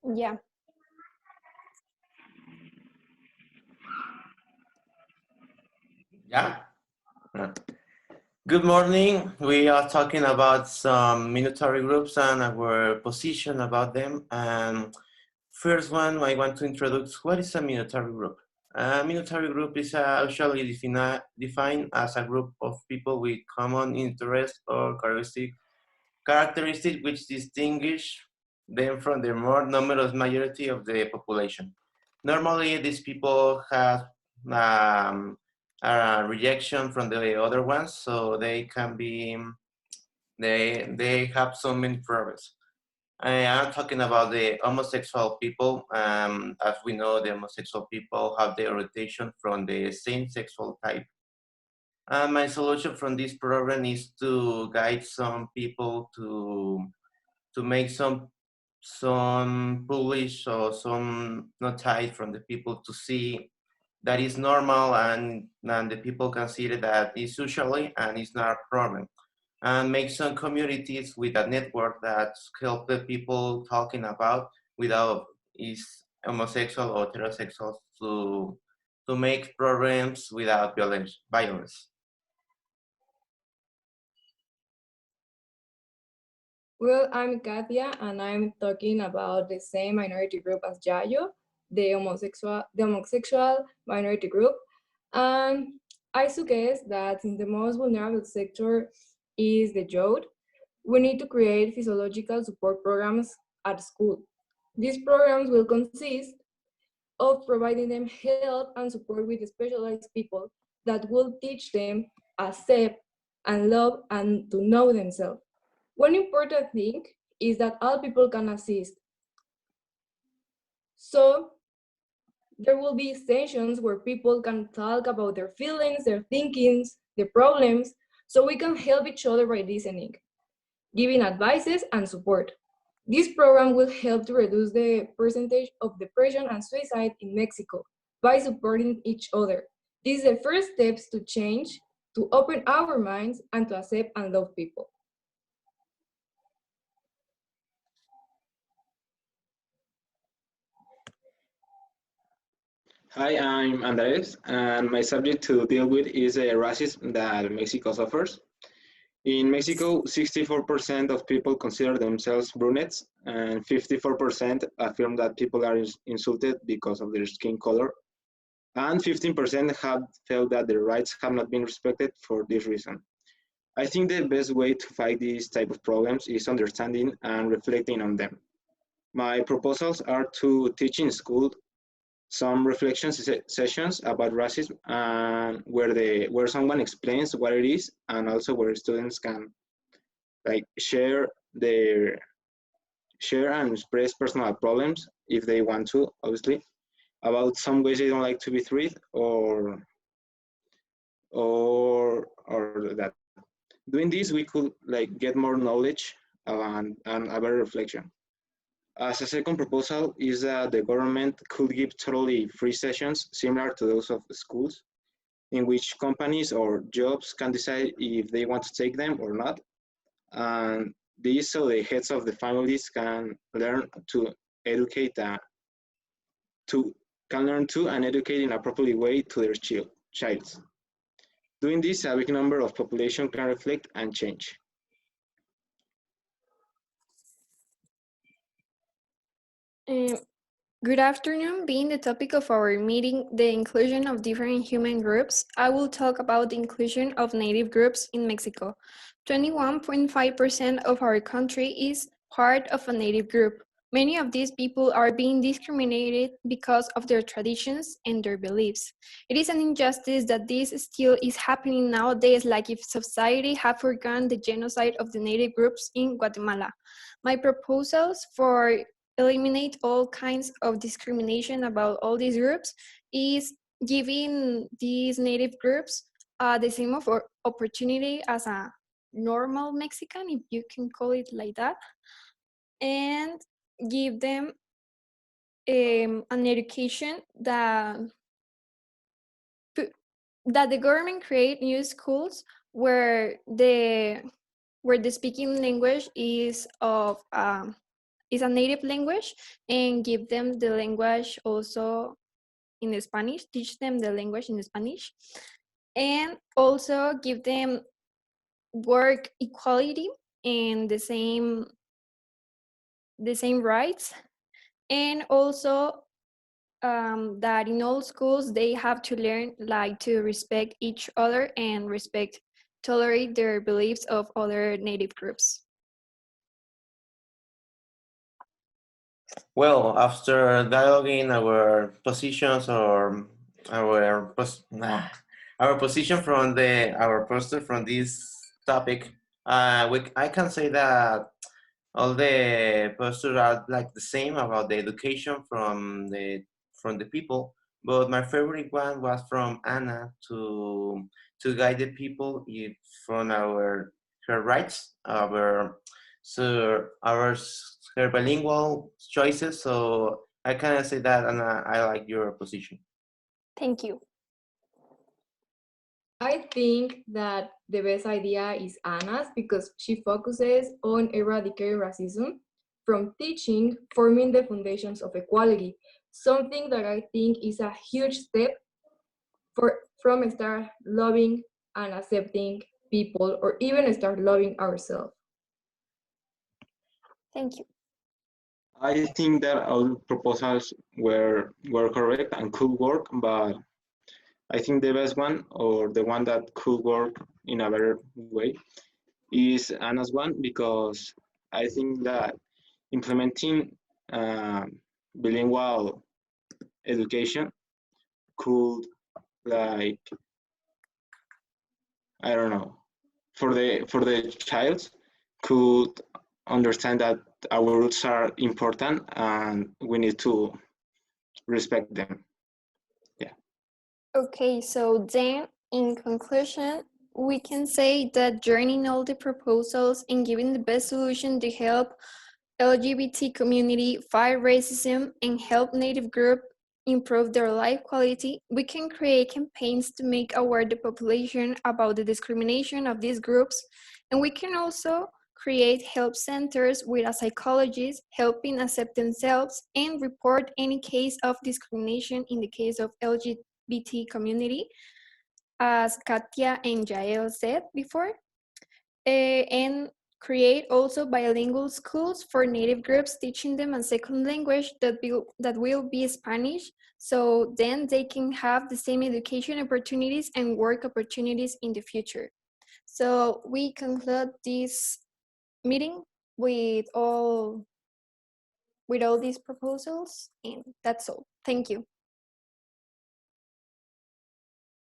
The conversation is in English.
Yeah. Yeah. Uh, Good morning. We are talking about some military groups and our position about them. And first one, I want to introduce what is a military group. A military group is usually defined as a group of people with common interests or characteristics which distinguish them from the more numerous majority of the population. Normally, these people have um, a rejection from the other ones, so they can be they have so many problems. I am talking about the homosexual people. As we know, the homosexual people have the orientation from the same sexual type. And my solution from this program is to guide some people to make some publish or some notice from the people to see that is normal and the people consider that is usually and it's not a problem, and make some communities with a network that help the people talking about without is homosexual or heterosexual to make programs without violence. Well, I'm Katia, and I'm talking about the same minority group as Yayo, the homosexual minority group. And I suggest that since the most vulnerable sector is the youth, we need to create physiological support programs at school. These programs will consist of providing them help and support with specialized people that will teach them accept and love and to know themselves. One important thing is that all people can assist. So there will be sessions where people can talk about their feelings, their thinkings, their problems, so we can help each other by listening, giving advices and support. This program will help to reduce the percentage of depression and suicide in Mexico by supporting each other. This is the first steps to change, to open our minds, and to accept and love people. Hi, I'm Andres, and my subject to deal with is racism that Mexico suffers. In Mexico, 64% of people consider themselves brunettes, and 54% affirm that people are insulted because of their skin color, and 15% have felt that their rights have not been respected for this reason. I think the best way to fight these type of problems is understanding and reflecting on them. My proposals are to teach in school some reflection sessions about racism and where someone explains what it is, and also where students can like share and express personal problems if they want to, obviously, about some ways they don't like to be treated or that. Doing this, we could like get more knowledge and a better reflection. As a second proposal is that the government could give totally free sessions similar to those of schools, in which companies or jobs can decide if they want to take them or not. And this so the heads of the families can learn to educate to can learn to and educate in a properly way to their child. Doing this, a big number of population can reflect and change. Um, Good afternoon. Being the topic of our meeting, the inclusion of different human groups, I will talk about the inclusion of native groups in Mexico. 21.5% of our country is part of a native group. Many of these people are being discriminated because of their traditions and their beliefs. It is an injustice that this still is happening nowadays, like if society had forgotten the genocide of the native groups in Guatemala. My proposals for eliminate all kinds of discrimination about all these groups is giving these native groups the same opportunity as a normal Mexican, if you can call it like that, and give them an education that the government create new schools where the speaking language is of is a native language, and give them the language also in Spanish, teach them the language in Spanish, and also give them work equality and the same rights, and also that in all schools they have to learn like to respect each other and tolerate their beliefs of other native groups. Well, after dialoguing our positions or our position from our poster from this topic, I can say that all the posters are like the same about the education from the people. But my favorite one was from Anna to guide the people from her rights, her bilingual choices. So I kind of say that, and I like your position. Thank you. I think that the best idea is Anna's because she focuses on eradicating racism from teaching, forming the foundations of equality, something that I think is a huge step from start loving and accepting people or even start loving ourselves. Thank you. I think that all proposals were correct and could work, but I think the best one or the one that could work in a better way is Anna's one because I think that implementing bilingual education could like I don't know for the child could understand that our roots are important and we need to respect them. Yeah. Okay, so then in conclusion, we can say that joining all the proposals and giving the best solution to help LGBT community fight racism and help Native group improve their life quality, we can create campaigns to make aware the population about the discrimination of these groups, and we can also create help centers with a psychologist helping accept themselves and report any case of discrimination in the case of LGBT community, as Katia and Jael said before, and create also bilingual schools for native groups, teaching them a second language that will be Spanish, so then they can have the same education opportunities and work opportunities in the future. So we conclude this meeting with all these proposals, and that's all. Thank you.